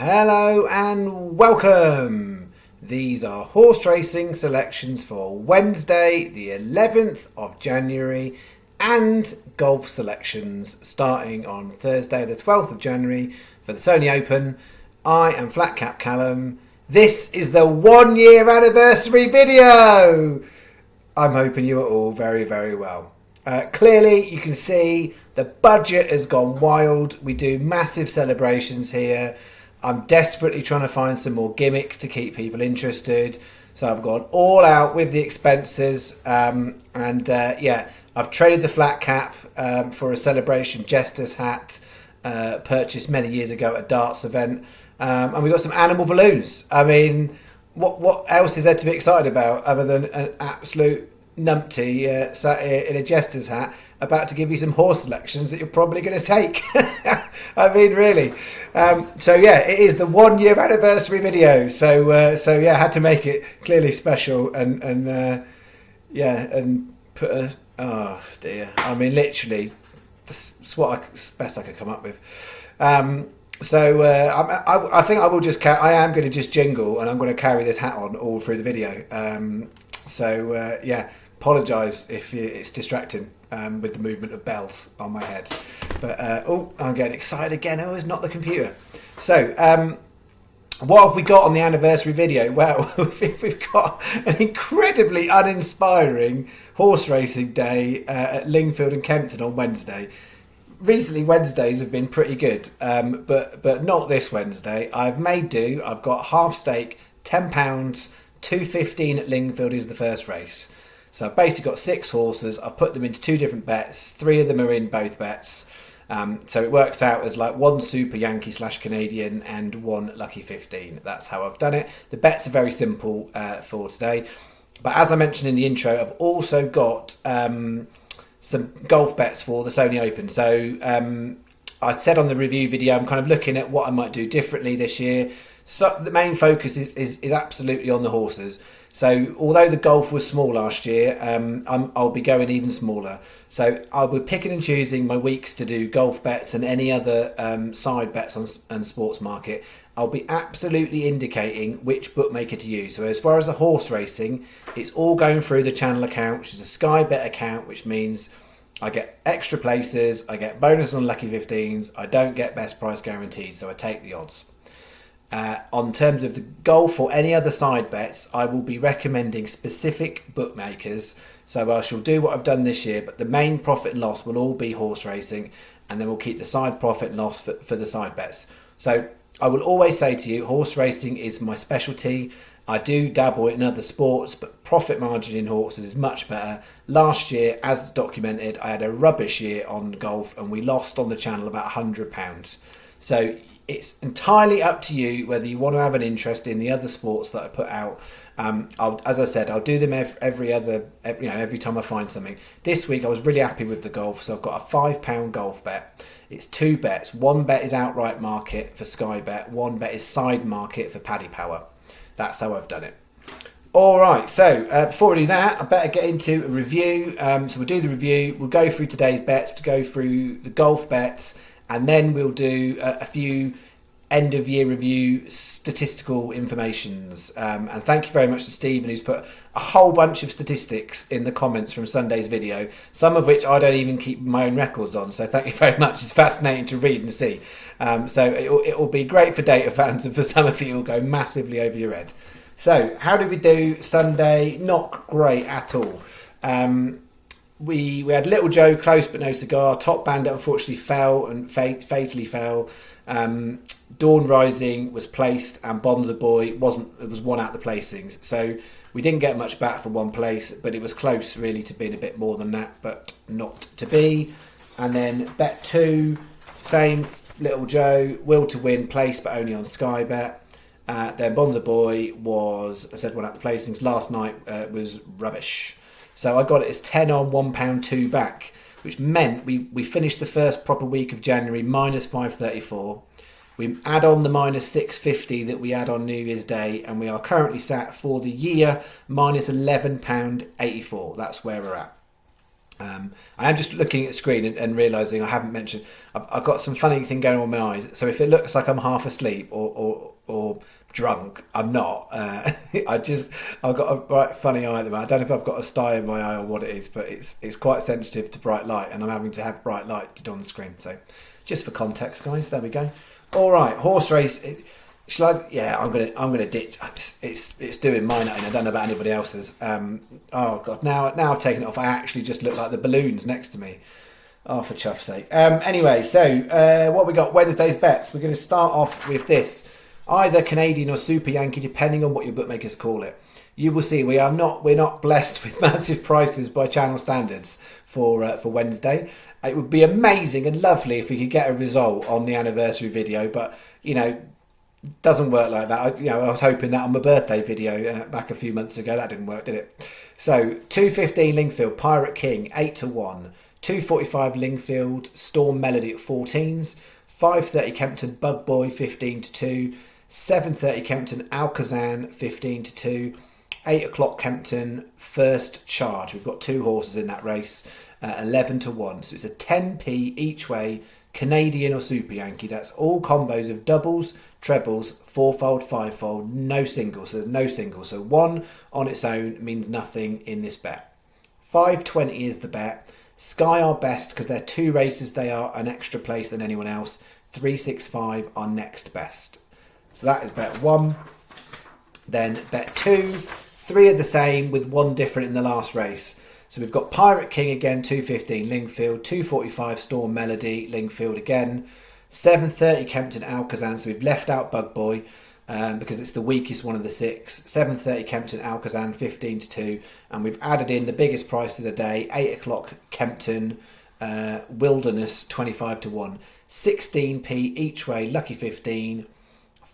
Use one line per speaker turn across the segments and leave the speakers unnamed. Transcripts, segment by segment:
Hello and welcome. These are horse racing selections for Wednesday, the 11th of January, and golf selections starting on Thursday, the 12th of January for the Sony Open. I am Flat Cap Callum. This is the 1 year anniversary video. I'm hoping you are all very, very well. Clearly, you can see the budget has gone wild. We do massive celebrations here. I'm desperately trying to find some more gimmicks to keep people interested. So I've gone all out with the expenses. I've traded the flat cap for a celebration jester's hat purchased many years ago at a darts event. And we got some animal balloons. I mean, what else is there to be excited about other than an absolute numpty sat here in a jester's hat about to give you some horse selections that you're probably going to take. I mean, really. It is the 1 year anniversary video. So I had to make it clearly special and put a, oh dear. I mean, literally, that's best I could come up with. I think I will just I am going to just jingle and I'm going to carry this hat on all through the video. Apologise if it's distracting with the movement of bells on my head. But I'm getting excited again. Oh, it's not the computer. So what have we got on the anniversary video? Well, we've got an incredibly uninspiring horse racing day at Lingfield and Kempton on Wednesday. Recently, Wednesdays have been pretty good, but not this Wednesday. I've made do. I've got half stake, £10, £2.15 at Lingfield is the first race. So I've basically got 6 horses. I've put them into 2 different bets. 3 of them are in both bets. So it works out as like 1 Super Yankee / Canadian and 1 Lucky 15. That's how I've done it. The bets are very simple for today. But as I mentioned in the intro, I've also got some golf bets for the Sony Open. So I said on the review video, I'm kind of looking at what I might do differently this year. So the main focus is absolutely on the horses. So although the golf was small last year, I'll be going even smaller. So I'll be picking and choosing my weeks to do golf bets and any other side bets on sports market. I'll be absolutely indicating which bookmaker to use. So as far as the horse racing, it's all going through the channel account, which is a Sky Bet account, which means I get extra places, I get bonus on Lucky 15s, I don't get best price guaranteed, so I take the odds. On terms of the golf or any other side bets, I will be recommending specific bookmakers. So I shall do what I've done this year, but the main profit and loss will all be horse racing, and then we'll keep the side profit and loss for the side bets. So I will always say to you, horse racing is my specialty. I do dabble in other sports, but profit margin in horses is much better. Last year, as documented, I had a rubbish year on golf, and we lost on the channel about £100. So it's entirely up to you whether you want to have an interest in the other sports that I put out. As I said, I'll do them every time I find something. This week I was really happy with the golf, so I've got a £5 golf bet. It's 2 bets. 1 bet is outright market for Sky Bet. 1 bet is side market for Paddy Power. That's how I've done it. All right, so before we do that, I better get into a review. So we'll do the review. We'll go through today's bets, to go through the golf bets, and then we'll do a few end of year review statistical informations. And thank you very much to Stephen, who's put a whole bunch of statistics in the comments from Sunday's video, some of which I don't even keep my own records on. So thank you very much. It's fascinating to read and see. So it will be great for data fans, and for some of you it will go massively over your head. So how did we do Sunday? Not great at all. We had Little Joe, close but no cigar. Top Bandit unfortunately fell and fatally fell. Dawn Rising was placed, and Bonza Boy wasn't. It was one out of the placings, so we didn't get much back for one place, but it was close really to being a bit more than that, but not to be. And then bet 2, same Little Joe, will to win, place but only on Sky Bet. Then Bonza Boy was, I said, one out of the placings. Last night was rubbish. So I got it as 10 on, £1 2 back, which meant we finished the first proper week of January minus 534. We add on the minus 650 that we had on New Year's Day, and we are currently sat for the year minus £11.84. That's where we're at. I am just looking at the screen and realising I haven't mentioned I've got some funny thing going on my eyes. So if it looks like I'm half asleep or drunk, I'm not. I've got a bright funny eye at the moment. I don't know if I've got a sty in my eye or what it is, but it's quite sensitive to bright light, and I'm having to have bright light on the screen. So just for context, guys, there we go. All right, horse race. Shall I? Yeah, I'm gonna ditch. It's doing mine, and I don't know about anybody else's. Oh god, now I've taken it off. I actually just look like the balloons next to me. Oh, for chuff's sake. Anyway, so what we got? Wednesday's bets. We're going to start off with this: either Canadian or Super Yankee, depending on what your bookmakers call it. You will see we're not blessed with massive prices by channel standards for Wednesday. It would be amazing and lovely if we could get a result on the anniversary video, but doesn't work like that. I was hoping that on my birthday video back a few months ago. That didn't work, did it? So 2.15 Lingfield, Pirate King 8-1, 2.45 Lingfield, Storm Melody at 14s, 5.30 Kempton, Bug Boy 15-2, 7.30 Kempton, Alcazan 15-2, 8 o'clock Kempton, First Charge. We've got 2 horses in that race, 11-1. So it's a 10p each way. Canadian or Super Yankee. That's all combos of doubles, trebles, fourfold, fivefold, no singles. So there's no singles. So 1 on its own means nothing in this bet. 5.20 is the bet. Sky are best because they're 2 races. They are an extra place than anyone else. 3.65 are next best. So that is bet 1. Then bet 2. 3 are the same with 1 different in the last race. So we've got Pirate King again, 2.15 Lingfield, 2.45 Storm Melody, Lingfield again, 7.30 Kempton Alcazan. So we've left out Bug Boy because it's the weakest one of the 6. 7.30 Kempton Alcazan, 15-2, and we've added in the biggest price of the day, 8 o'clock Kempton Wilderness, 25-1, 16p each way, lucky 15.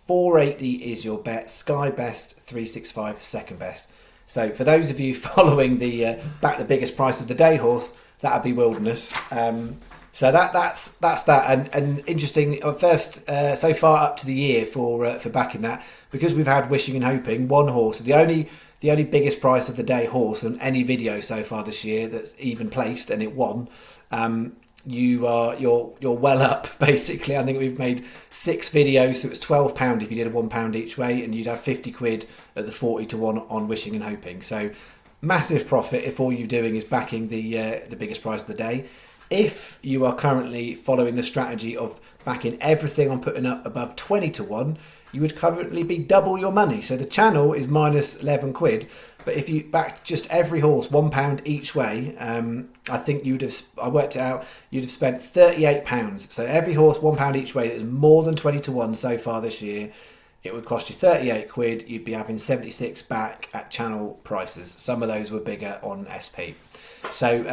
4.80 is your bet. Sky best, 3.65 for second best. So for those of you following the back the biggest price of the day horse, that would be Wilderness. So that's that. And interesting, first so far up to the year for backing that, because we've had Wishing and Hoping, 1 horse, the only biggest price of the day horse on any video so far this year that's even placed, and it won. You're well up basically. I think we've made 6 videos, so it's £12 if you did a £1 each way, and you'd have 50 quid at the 40-1 on Wishing and Hoping. So massive profit if all you're doing is backing the biggest price of the day. If you are currently following the strategy of backing everything on putting up above 20-1, you would currently be double your money. So the channel is minus 11 quid. But if you backed just every horse £1 each way, I think I worked it out, you'd have spent £38. So every horse £1 each way, that is more than 20-1 so far this year. It would cost you 38 quid. You'd be having 76 back at channel prices. Some of those were bigger on SP. So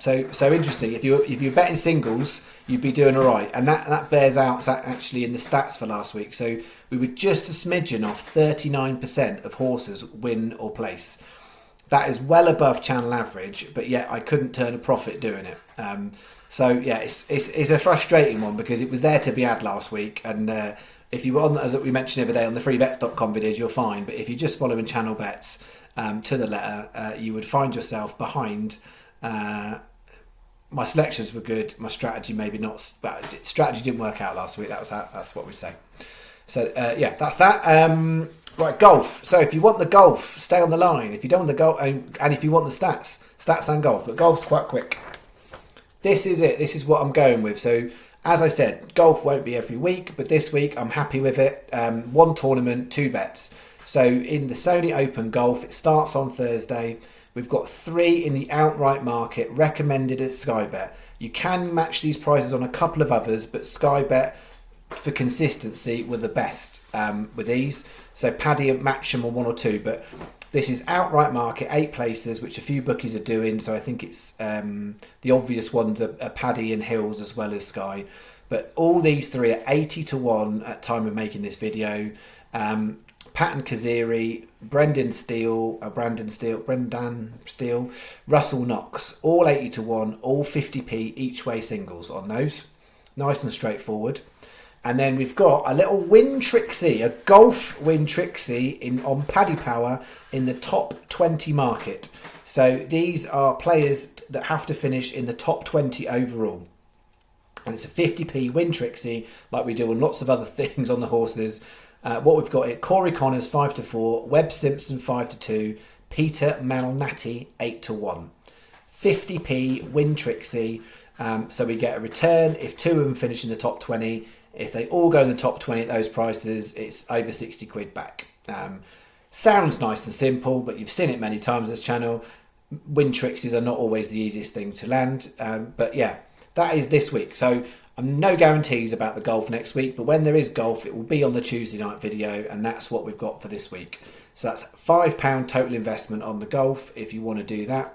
so interesting. If you're betting singles, you'd be doing all right, and that bears out actually in the stats for last week. So we were just a smidgen off 39% of horses win or place. That is well above channel average, but yet I couldn't turn a profit doing it. So yeah, it's a frustrating one because it was there to be had last week, and if you were on, as we mentioned the other day on the freebets.com videos, you're fine. But if you're just following channel bets to the letter, you would find yourself behind. My selections were good. My strategy maybe not. But strategy didn't work out last week. That's what we'd say. So yeah, that's that. Right, golf. So if you want the golf, stay on the line. If you don't want the golf, and if you want the stats and golf, but golf's quite quick. This is it. This is what I'm going with. So as I said, golf won't be every week, but this week I'm happy with it. 1 tournament, 2 bets. So in the Sony Open Golf, it starts on Thursday. We've got 3 in the outright market, recommended as Sky Bet. You can match these prices on a couple of others, but Sky Bet for consistency were the best with these. So Paddy and Matcham are 1 or 2, but this is outright market, 8 places, which a few bookies are doing. So I think it's the obvious ones are Paddy and Hills as well as Sky. But all these 3 are 80-1 at time of making this video. Patton Kaziri, Brendan Steele, Russell Knox, all 80-1, all 50p each way singles on those. Nice and straightforward. And then we've got a little Win Trixie, a golf Win Trixie on Paddy Power in the top 20 market. So these are players that have to finish in the top 20 overall. And it's a 50p win Trixie, like we do on lots of other things on the horses. What we've got here, Corey Connors 5-4, Webb Simpson 5-2, Peter Malnati 8-1. 50p win Trixie. So we get a return if two of them finish in the top 20. If they all go in the top 20 at those prices, it's over 60 quid back. Sounds nice and simple, but you've seen it many times on this channel. Win Trixies are not always the easiest thing to land. But yeah, that is this week. So no guarantees about the golf next week, but when there is golf, it will be on the Tuesday night video, and that's what we've got for this week. So that's £5 total investment on the golf. If you want to do that,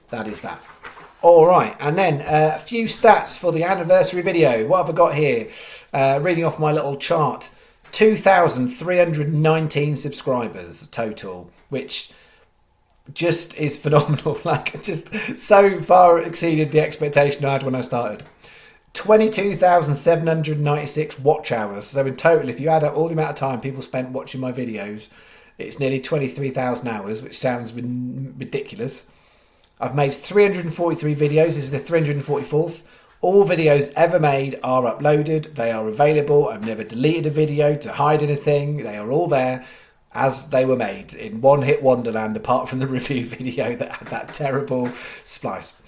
that is that. All right, and then a few stats for the anniversary video. What have I got here? Reading off my little chart. 2,319 subscribers total, which just is phenomenal. Like, just so far exceeded the expectation I had when I started. 22,796 watch hours. So in total, if you add up all the amount of time people spent watching my videos, it's nearly 23,000 hours, which sounds ridiculous. I've made 343 videos. This is the 344th. All videos ever made are uploaded. They are available. I've never deleted a video to hide anything. They are all there as they were made in one hit wonderland, apart from the review video that had that terrible splice.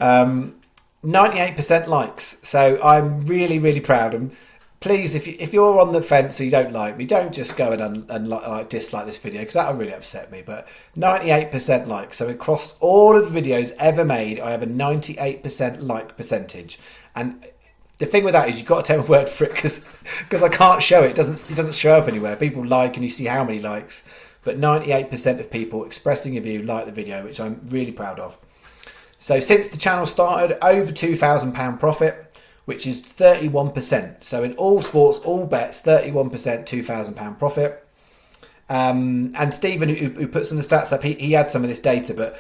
98% likes. So I'm really, really proud. And please, if you're on the fence and you don't like me, don't just go and dislike this video, because that'll really upset me. But 98% like. So across all of the videos ever made, I have a 98% like percentage. And the thing with that is you've got to take my word for it, because I can't show it. It doesn't show up anywhere. People like and you see how many likes. But 98% of people expressing a view like the video, which I'm really proud of. So since the channel started, over £2,000 profit, which is 31%. So in all sports, all bets, 31%, £2,000 profit. And Stephen, who put some of the stats up, he had some of this data, but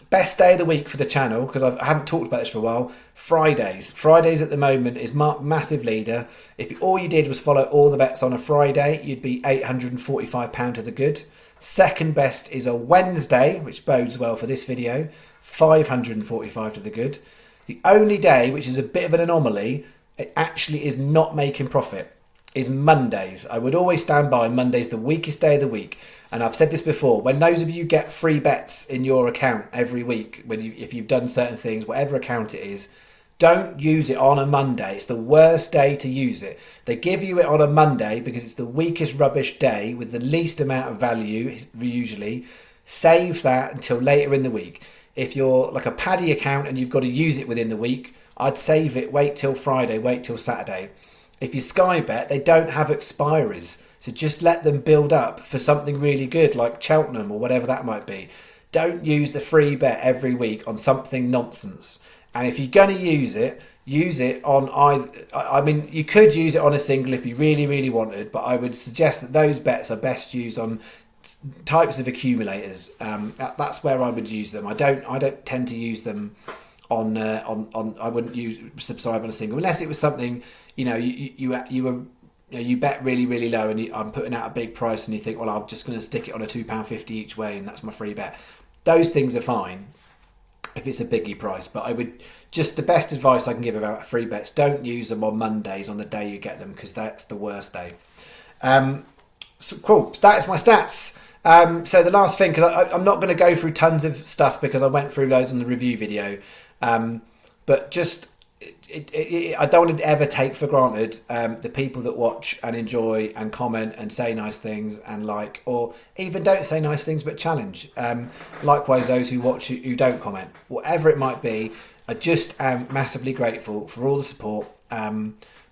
best day of the week for the channel, because I haven't talked about this for a while, Fridays. Fridays at the moment is massive leader. If all you did was follow all the bets on a Friday, you'd be £845 to the good. Second best is a Wednesday, which bodes well for this video, £545 to the good. The only day, which is a bit of an anomaly, it actually is not making profit, is Mondays. I would always stand by Monday's the weakest day of the week. And I've said this before, when those of you get free bets in your account every week, if you've done certain things, whatever account it is, don't use it on a Monday. It's the worst day to use it. They give you it on a Monday because it's the weakest rubbish day with the least amount of value, usually. Save that until later in the week. If you're like a Paddy account and you've got to use it within the week, I'd save it, wait till Friday, wait till Saturday. If you Sky Bet, they don't have expiries. So just let them build up for something really good, like Cheltenham or whatever that might be. Don't use the free bet every week on something nonsense. And if you're going to use it on either. I mean, you could use it on a single if you really, really wanted, but I would suggest that those bets are best used on types of accumulators. That's where I would use them. I don't tend to use them on. I wouldn't subscribe on a single unless it was something you bet really, really low and I'm putting out a big price and you think, well, I'm just going to stick it on a £2.50 each way and that's my free bet. Those things are fine if it's a biggie price, but I would just, the best advice I can give about free bets, don't use them on Mondays on the day you get them, because that's the worst day. So cool, that's my stats. So the last thing, because I'm not going to go through tons of stuff because I went through loads in the review video, but just I don't want to ever take for granted the people that watch and enjoy and comment and say nice things and like, or even don't say nice things but challenge. Likewise, those who watch who don't comment, whatever it might be, I just am massively grateful for all the support.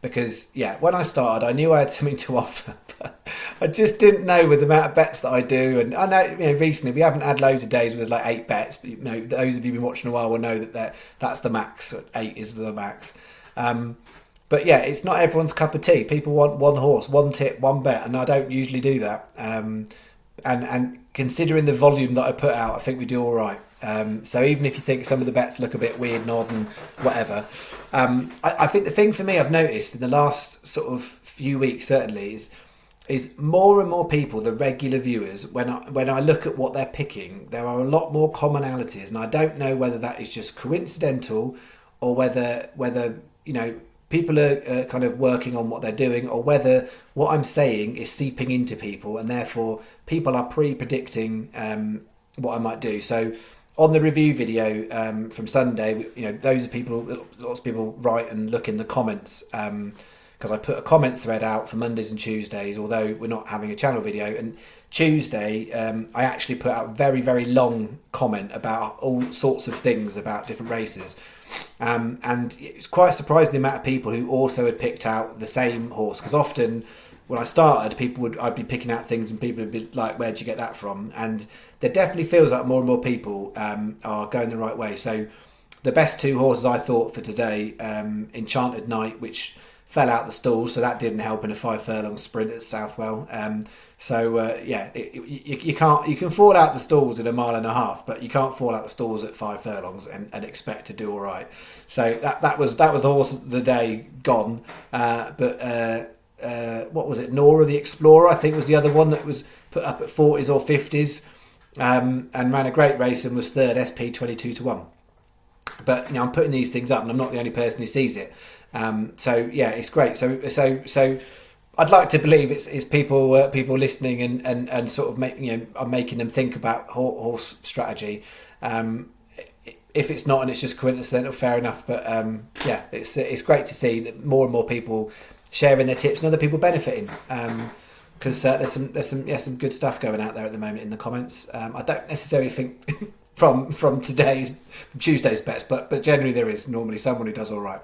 Because, yeah, when I started, I knew I had something to offer, but I just didn't know with the amount of bets that I do. And I know, recently we haven't had loads of days where there's like 8 bets, but, those of you who've been watching a while will know that that's the max. 8 is the max. But, yeah, it's not everyone's cup of tea. People want one horse, one tip, one bet, and I don't usually do that. And considering the volume that I put out, I think we do all right. So even if you think some of the bets look a bit weird and odd and whatever, I think the thing for me I've noticed in the last sort of few weeks certainly is is more and more people, the regular viewers, when I look at what they're picking, there are a lot more commonalities, and I don't know whether that is just coincidental or whether people are kind of working on what they're doing, or whether what I'm saying is seeping into people, and therefore people are pre-predicting what I might do. So on the review video from Sunday, those are people. Lots of people write and look in the comments because I put a comment thread out for Mondays and Tuesdays. Although we're not having a channel video, and Tuesday I actually put out a very, very long comment about all sorts of things about different races. And it's quite surprising the amount of people who also had picked out the same horse, because often when I started, I'd be picking out things and people would be like, where'd you get that from? And there definitely feels like more and more people are going the right way. So the best two horses I thought for today, Enchanted Knight, which fell out the stalls, so that didn't help in a 5 furlong sprint at Southwell. You can fall out the stalls in a mile and a half, but you can't fall out the stalls at 5 furlongs and expect to do all right. So that was the horse of the day gone. What was it? Nora the Explorer, I think, was the other one that was put up at 40s or 50s and ran a great race and was third, SP 22-1. But I'm putting these things up, and I'm not the only person who sees it. It's great. So I'd like to believe it's people listening and sort of I'm making them think about horse strategy. If it's not and it's just coincidental, fair enough. But it's great to see that more and more people sharing their tips and other people benefiting. Because there's some good stuff going out there at the moment in the comments. I don't necessarily think from Tuesday's bets, but generally there is normally someone who does all right.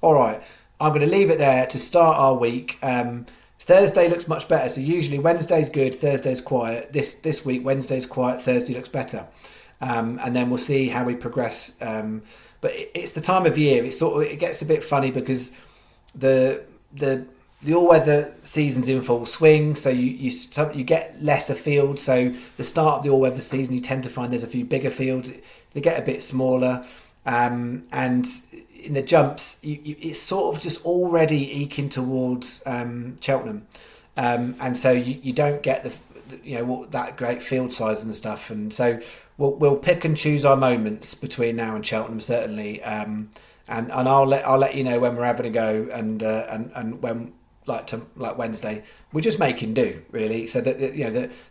All right, I'm going to leave it there to start our week. Thursday looks much better. So usually Wednesday's good, Thursday's quiet. This week Wednesday's quiet, Thursday looks better, and then we'll see how we progress. But it's the time of year. It gets a bit funny because the all-weather season's in full swing, so you get lesser fields. So the start of the all-weather season, you tend to find there's a few bigger fields. They get a bit smaller, and in the jumps, it's sort of just already eking towards Cheltenham, and so you don't get that great field size and stuff. And so we'll pick and choose our moments between now and Cheltenham, certainly. And I'll let you know when we're having a go, and when like Wednesday, we're just making do, really. So that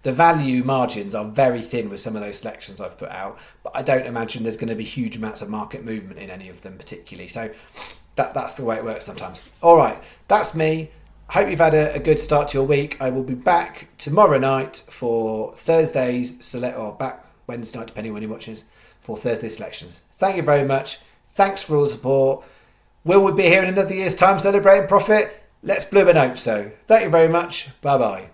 the value margins are very thin with some of those selections I've put out, but I don't imagine there's going to be huge amounts of market movement in any of them particularly. So that's the way it works sometimes. All right, that's me. Hope you've had a good start to your week. I will be back tomorrow night for Thursday's select, or back Wednesday night, depending when you watches, for Thursday selections. Thank you very much. Thanks for all the support. Will we be here in another year's time celebrating profit? Let's bloom and hope so. Thank you very much. Bye bye.